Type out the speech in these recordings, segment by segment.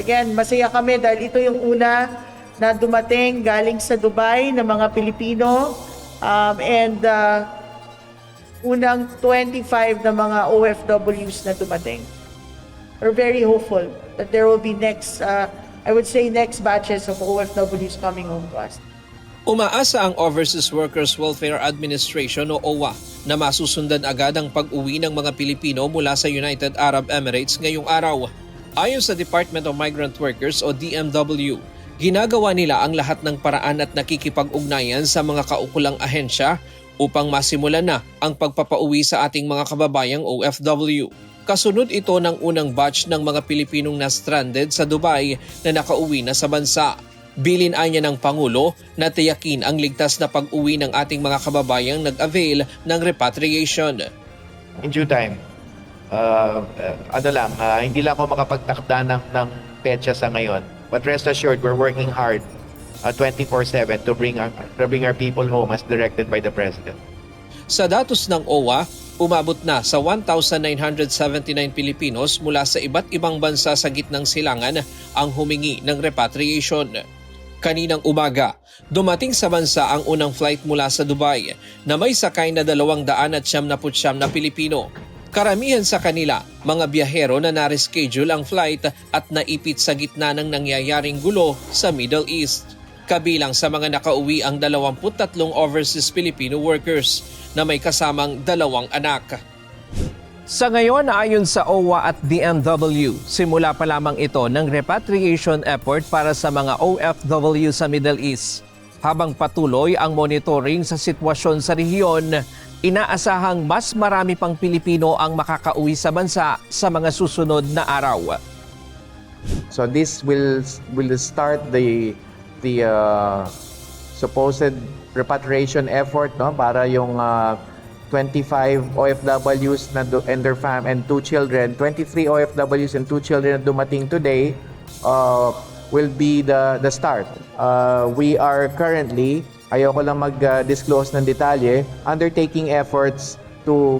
again, masaya kami dahil ito yung una na dumating galing sa Dubai ng mga Pilipino and unang 25 na mga OFWs na dumating. We're very hopeful that there will be next batches of OFWs coming home to us. Umaasa ang Overseas Workers Welfare Administration o OWA na masusundan agad ang pag-uwi ng mga Pilipino mula sa United Arab Emirates ngayong araw. Ayon sa Department of Migrant Workers o DMW, ginagawa nila ang lahat ng paraan at nakikipag-ugnayan sa mga kaukulang ahensya upang masimulan na ang pagpapauwi sa ating mga kababayang OFW. Kasunod ito ng unang batch ng mga Pilipinong na stranded sa Dubai na nakauwi na sa bansa. Bilin anya ng Pangulo na tiyakin ang ligtas na pag-uwi ng ating mga kababayang nag-avail ng repatriation. In due time, hindi lang ako makapagtakda ng petsa sa ngayon. But rest assured, we're working hard 24/7 to bring our people home as directed by the President. Sa datos ng OWA, umabot na sa 1,979 Pilipinos mula sa iba't ibang bansa sa gitnang silangan ang humingi ng repatriation. Kaninang umaga, dumating sa bansa ang unang flight mula sa Dubai na may sakay na 279 na Pilipino. Karamihan sa kanila, mga biyahero na na-reschedule ang flight at naipit sa gitna ng nangyayaring gulo sa Middle East. Kabilang sa mga nakauwi ang 23 overseas Filipino workers na may kasamang 2 anak. Sa ngayon, ayon sa OWA at DMW, simula pa lamang ito ng repatriation effort para sa mga OFW sa Middle East. Habang patuloy ang monitoring sa sitwasyon sa rehiyon, inaasahang mas marami pang Pilipino ang makakauwi sa bansa sa mga susunod na araw. So this will start the supposed repatriation effort, no, para yung 25 OFWs and their and 2 children, 23 OFWs and 2 children na dumating today will be the start. We are currently, ayoko lang mag-disclose ng detalye, undertaking efforts to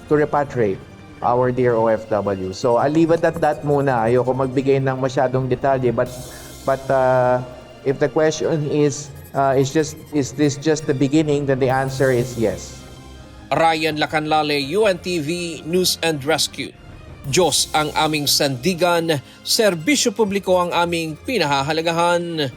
repatriate our dear OFW. So I'll leave it at that muna. Ayoko magbigay ng masyadong detalye, but if the question is this just the beginning, then the answer is yes. Ryan Lacanlale, UNTV News and Rescue. Diyos ang aming sandigan, serbisyo publiko ang aming pinahahalagahan.